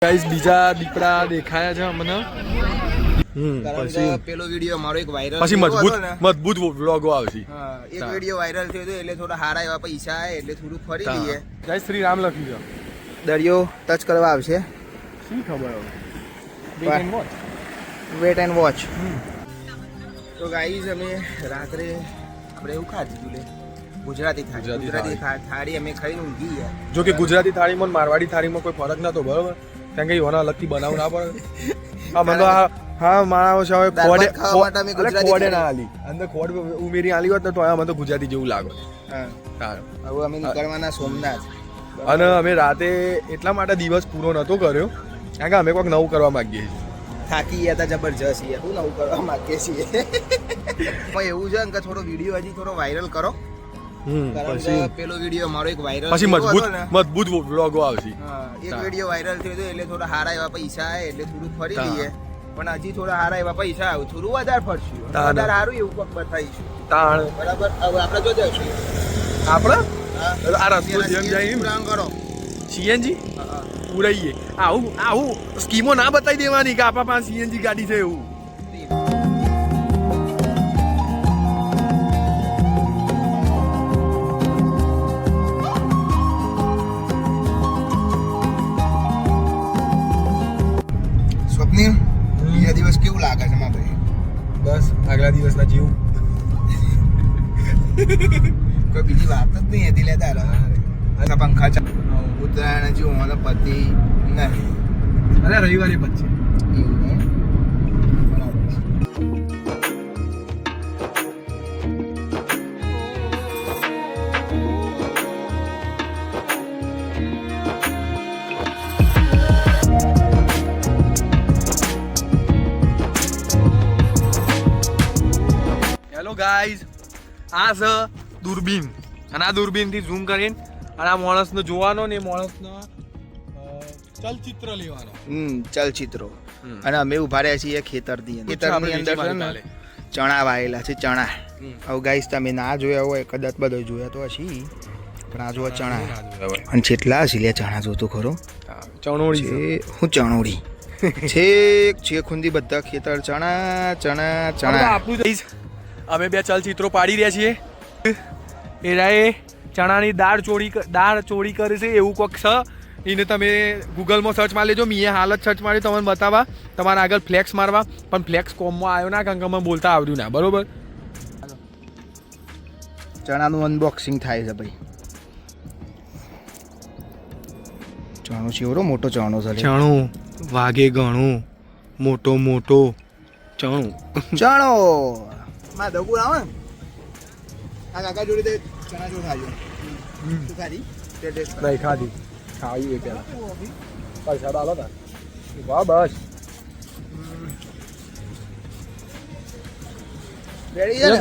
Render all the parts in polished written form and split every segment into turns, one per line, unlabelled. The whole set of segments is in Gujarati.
ગાઈસ બીજા દીપડા દેખાયા છે મને.
પછી પેલો વિડિયો મારો એક વાયરલ
પછી મજબૂત વ્લોગો આવશે.
હા, એક વિડિયો વાયરલ થયો તો એટલે થોડા હારા એવા પૈસા આવે એટલે થોડું ફરી લઈએ.
ગાઈસ શ્રી રામ લખી દો.
દરિયો ટચ કરવા આવશે.
શું ખબર હવે.
Wait and watch. તો ગાઈસ અમે રાત્રે આપણે એવું ખાધું લે ગુજરાતી થાળી અમે ખાઈને ઊંઘી ગયા.
જો કે ગુજરાતી થાળીમાં મારવાડી થાળીમાં કોઈ ફરક નતો, બરોબર? કારણ કે એના અલગથી બનાવ ના પડે. હા મને હા માણસ હવે ખોડે ના આલી અંદર ખોડ ઉમેરી આલી હોત ને તો મને તો ગુજરાતી જેવું લાગે.
હા હવે અમે નીકળવાના સોમનાથ.
અને અમે રાતે એટલા માટે દિવસ પૂરો નતો કર્યો કારણ કે અમે કોઈક નવું કરવા માંગીએ છીએ.
થાકી ગયા હતા જબરજસ્ત. શું નવું કરવા માંગીએ છીએ. પણ એવું છે કે થોડો વિડીયો હજી થોડો વાયરલ કરો.
પછી
પેલો વિડીયો મારો એક વાયરલ
પછી મજબૂત વ્લોગો આવશે.
એક વિડીયો વાયરલ થયો તો એટલે થોડા હારા એવા પૈસા આવે એટલે થોડું ફરી લઈએ. પણ હજી થોડા હારા એવા પૈસા આવે થોડું વધારે ફરશું, વધારે સારું એવું કોક બતાવીશું. બરાબર. હવે આપણે જો જઈશું
આપણે આ રસ્તો જેમ જાય એમ
કરો
સીએનજી ઉડાઈએ. આવું સ્કીમો ના બતાવી દેવાની કે આપણા પાસે સીએનજી ગાડી છે એવું.
સ્વપ્નિલ, બીજા દિવસ કેવું લાગે છે મારા ભાઈ?
બસ આગલા દિવસના જેવું.
કોઈ બીજી વાત જ નહીં હતી લેતા અને પંખા ઉત્તરાયણ જેવું મને પતિ નહીં.
અરે રવિવારે બચશે
એવું
હેલો ગાઈઝ, આ છે દૂરબીન અને આ દૂરબીનથી ઝૂમ કરીને અને આ માણસને જોવાનો ને એ માણસનો ચલચિત્ર લેવાનો.
ચલચિત્રો. અને અમે ઉભા રહ્યા છીએ ખેતરની અંદર છે ને ચણા વાયેલા છે. ચણા હવે ગાઈસ તમે ના જોયા હોય કદાચ બધા જોયા તો હશે પણ આ જો ચણા અને જેટલા હશે લે ચણા જોતો ખરો
ચણોળી
છે. હું ચણોળી છેક ખૂંદી બધા ખેતર ચણા ચણા ચણા.
અમે બે ચલચિત્રો પાડી રહ્યા છીએ. એરાએ ચણાની દાળ ચોરી કરે છે એવું કોક છે. એને તમે ગૂગલમાં સર્ચ મારી લેજો. મેં હાલ જ સર્ચ મારી તમને બતાવવા તમારા આગળ ફ્લેક્સ મારવા, પણ ફ્લેક્સ કોમમાં આવ્યો ના કારણ કે અમે બોલતા આવડ્યું ના. બરોબર.
ચણાનું અનબોક્સિંગ થાય છે ભાઈ. ચણો છે એવડો મોટો ચણો છે.
ચણું વાગે ઘણું મોટો ચણું
ચણો માં દબુર આવે ને આ કાકા જોડે ચણા જો ખાજો. તું ખાધી?
નહીં ખાધી. ખાવી એ પેલા પૈસા ડાલો તા. વાહ બસ
રેડી છે ને?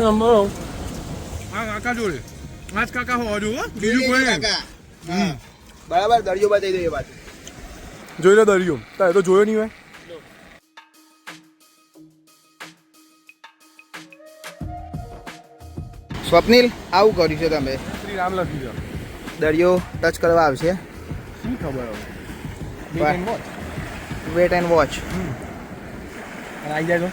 આ કાકા જોડે આજ કાકા હોવા જો બીજું કોઈ
કાકા. હા બરાબર. દરિયો બતાવી દે એ વાત.
જોઈ લો દરિયો. તારે તો જોયો નહીં હોય.
સ્વપ્નિલ આવું કર્યું છે તમે?
શ્રી રામ લખી દો.
દરિયો ટચ કરવા આવશે.
શું ખબર હવે.
Wait and watch.
અને આવી જાય તો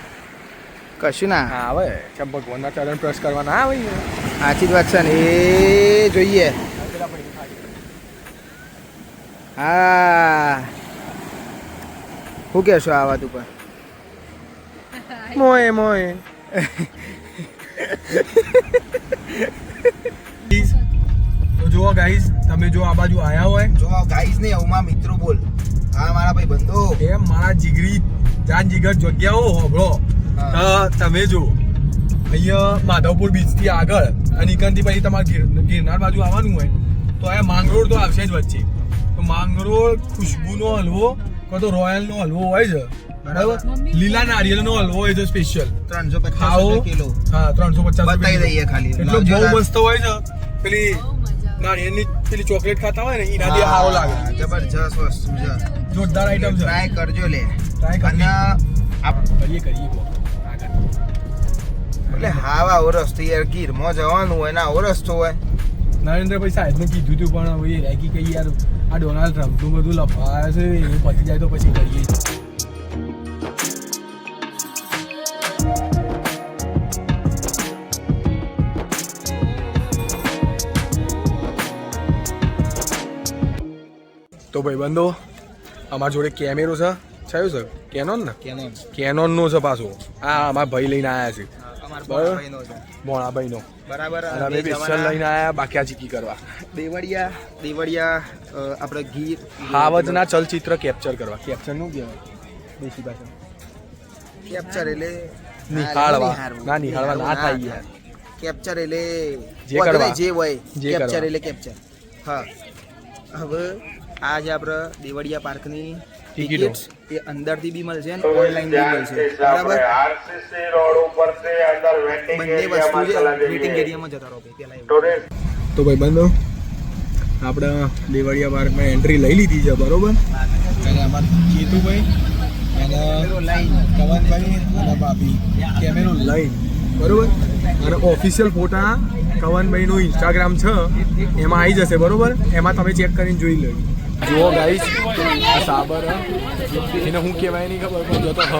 કશું ના
હા આવે કે ભગવાનના ચરણ પ્રેસ કરવા ના આવે.
સાચી જ વાત છે ને. એ જોઈએ. હા શું કહેશો આ વાત ઉપર?
મોય તો જો ગાઈઝ તમે જો આ બાજુ આયા હોય
જો ગાઈસ ને આવમાં મિત્રો બોલ. હા મારા ભાઈ બંધો
એમ મારા જીગરી જાન જીગર જગ્યાઓ હોબળો તો તમે જો અહીંયા માધવપુર બીચ થી આગળ અને ઇકનથી પછી તમારે ગિરનાર બાજુ આવવાનું હોય તો અહીંયા માંગરોળ તો આવશે જ વચ્ચે. તો માંગરોળ ખુશ્બુનો હલવો કાં તો રોયલનો હલવો હોય છે. બરાબર. લીલા નારિયેળનો હલવો હોય છે સ્પેશિયલ
350 કિલો.
હા 350
બતાવી દઈએ ખાલી.
એટલો બહુ મસ્ત હોય છે. પેલી નારિયેળની પેલી ચોકલેટ ખાતા હોય ને એનાથી સારો લાગે.
જબરજસ્ત વસ્તુ છે.
જોરદાર આઈટમ છે.
ટ્રાય કરજો લે.
ટ્રાય
અને
કરીએ
એટલે હાવા ઓરસ તો યાર ગીરમાં જવાનું હોય ને આવો રસ્તો હોય.
નરેન્દ્રભાઈ સાહેબને કીધું હતું પણ હવે રાગી કઈ યાર આ ડોનાલ્ડ ટ્રમ્પનું બધું લફાવે છે એ પતી જાય તો પછી કરીએ. તો ભાઈબંધો અમારા જોડે કેમેરો છે કયો છે કેનોન ને કેનોનનો છે પાછો. આ અમારા ભાઈ લઈને આવ્યા છે મોણાભાઈનો
બરાબર.
અને અમે સ્પેશિયલ લઈને આવ્યા બાકી ચીકી કરવા
દેવળિયા આપણે ગીર
હાવજના ચલચિત્ર કેપ્ચર કરવા. કેપ્ચર નું કહેવાય દેશી ભાષા?
કેપ્ચર એટલે
નિહાળવા ના નિહાળવા ના થાય યાર.
કેપ્ચર એટલે
જે કરવા
જે હોય
જે
કેપ્ચર
કરવા.
એટલે કેપ્ચર. હા હવે આ જે આપણે દેવળિયા પાર્કની
ટિકિટો
ટિકિટ્સ એ અંદરથી બી મળશે અને ઓનલાઈન બી મળશે. બરાબર. બંને વસ્તુ છે વેટિંગ એરિયામાં જતા રહો પેલા એવું.
તો ભાઈબંધો આપણે દેવળિયા પાર્કમાં એન્ટ્રી લઈ લીધી છે બરોબર. અને અમારા કેતુભાઈ અને કવનભાઈ અને ભાભી કેમેરો લઈને બરોબર. અને ઓફિશિયલ ફોટા કવનભાઈનું ઇન્સ્ટાગ્રામ છે એમાં આવી જશે બરોબર. એમાં તમે ચેક કરીને જોઈ લો. જુઓ ગાઈસ આ સાબર એને શું કહેવાય નહીં ખબર પણ જતો હ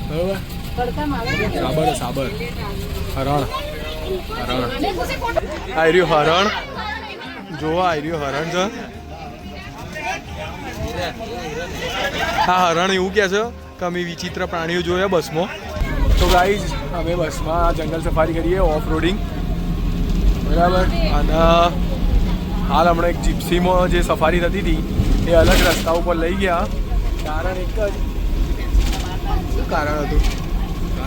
બરોબર. સાબર સાબર હરણ હરણ આ રહ્યું હરણ. જોવા આ રહ્યું હરણ છે. હા હરણ એવું કહે છે કે અમે વિચિત્ર પ્રાણીઓ જોયા બસમાં. તો ગાઈઝ અમે બસમાં જંગલ સફારી કરીએ ઓફ રોડિંગ બરાબર. અને હાલ હમણાં એક જીપ્સીમાં જે સફારી થતી હતી એ અલગ રસ્તા ઉપર લઈ ગયા. કારણ એક જ શું કારણ હતું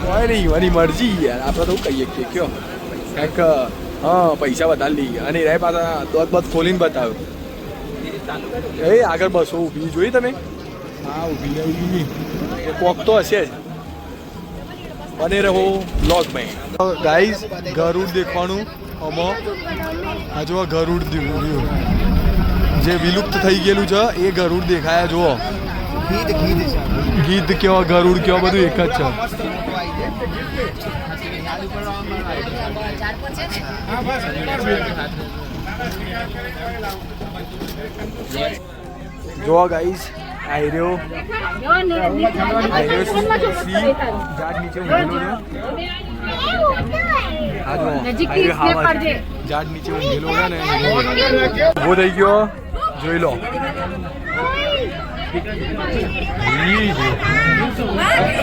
કોઈ નહીં એની મરજી યાર. આપણે તો કહીએ કે કયો કંઈક હા પૈસા વધારે લઈ ગયા અને એ પાછા દોત ખોલીને બતાવ્યો. એ આગળ બસો ઊભી જોઈ તમે? હા ઊભી રહી એ કોક તો હશે જ. બને રહો બ્લોગમાં. ગાઈઝ ગરુડ દેખવાનું આમાં આ જો ગરુડ જે વિલુપ્ત થઈ ગયેલું છે એ ગરુડ દેખાયા જુઓ. ગીધ કયો ગરુડ કયો બધું એક જ છે. જો ગાઈસ આયરો ઝાડ નીચે ઊંઘેલો છે. ઝાડ નીચે ઊંઘેલો છે ને ઉભો થઈ ગયો જોઈ લો.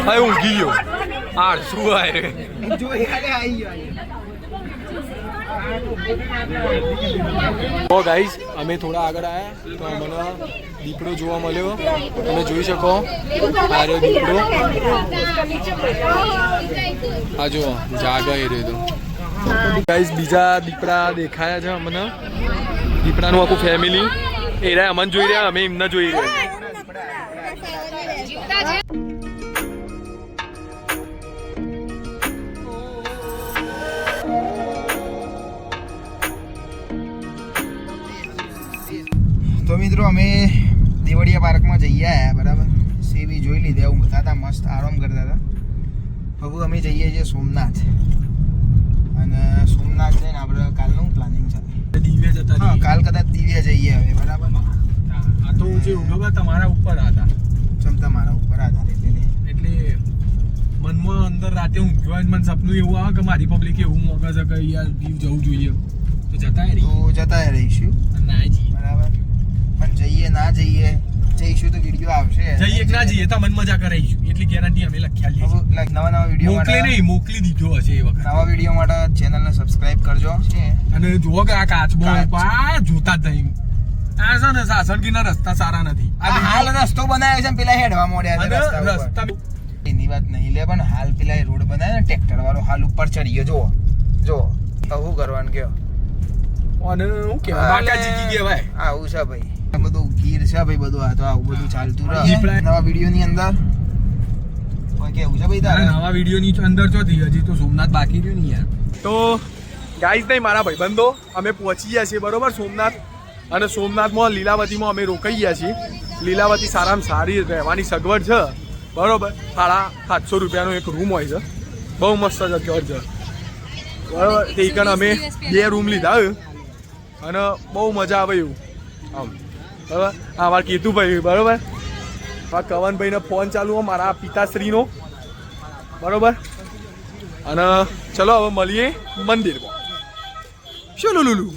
હા ઊંઘી ગયો. આ શું આય તો ગાઈઝ અમે થોડા આગળ આવ્યા તો મને દીપડો જોવા મળ્યો. તમે જોઈ શકો આ રહ્યો દીપડો. આ જુઓ જાગા એ રહ્યો. ગાઈઝ બીજા દીપડા દેખાયા છે અમને. દીપડાનું આખું ફેમિલી એ રહ્યા અમને જોઈ રહ્યા અમે એમને જોઈ રહ્યા.
તો મિત્રો અમે દેવળિયા પાર્કમાં જઈ આવ્યા બરાબર. સેવી જોઈ લીધી ઊંઘતા હતા મસ્ત આરામ કરતા હતા. હવે અમે જઈએ છીએ સોમનાથ અને સોમનાથ જઈને આપણે કાલનું પ્લાનિંગ છે
દિવ્ય જતા.
હા કાલ કદાચ દિવ્ય જઈએ હવે બરાબર.
આ તો જે ઊંઘવા તમારા ઉપર હતા
ક્ષમતા મારા ઉપર આધાર
એટલે મનમાં અંદર રાતે ઊંઘવા મને સપનું એવું આવે કે મારી પબ્લિક એવું મોગે છે કે યાર દીવ જવું જોઈએ તો જતા રહીશું બરાબર. પણ જઈએ ના જઈએ જઈશું તો વિડીયો આવશે. જઈએ કે ના જઈએ તો મન મજા કરાવીશું એટલી ગેરંટી અમે લખ્યા લઈએ.
નવા વિડીયો માટે
મોકલી દીધો હશે એ વખત.
નવા વિડીયો માટે ચેનલને સબસ્ક્રાઇબ કરજો
અને જુઓ કે આ કાચબો જોતા જ નહીં. આ છે ને સાસણગીરના રસ્તા સારા નથી.
હાલ રસ્તો બનાવ્યો છે પેલા હેડવા મોડ્યા છે રસ્તા એની વાત નહીં લે પણ હાલ પેલા રોડ બનાવ્યો ને ટ્રેક્ટર વાળો હાલ ઉપર ચડીયો જો શું કરવાનું કયો
અને શું કહેવાય બાકાજી કહેવાય.
આવું છે ભાઈ આ બધું ગીર છે ભાઈ બધું. આ તો આવું બધું ચાલતું રહે નવા વિડીયો ની અંદર. કેવું છે ભાઈ તારે
નવા વિડીયો ની અંદર ચોથી હજી તો સોમનાથ બાકી રહ્યું નહીં યાર. તો ગાઈઝ નહીં મારા ભાઈબંધો અમે પહોંચી ગયા છીએ બરોબર સોમનાથ. અને સોમનાથમાં લીલાવતીમાં અમે રોકાઈ ગયા છીએ. લીલાવતી સારામાં સારી રહેવાની સગવડ છે બરોબર. 750 રૂપિયાનો એક રૂમ હોય છે. બહુ મસ્ત જગ્યા છે બરોબર. તે કારણ અમે 2 રૂમ લીધા અને બહુ મજા આવે એવું. આમ બરાબર આ મારા કેતુભાઈ બરાબર આ કવનભાઈને ફોન ચાલુ હોય મારા પિતાશ્રીનો બરાબર અને ચલો હવે મળીએ મંદિરમાં શું લુલુલું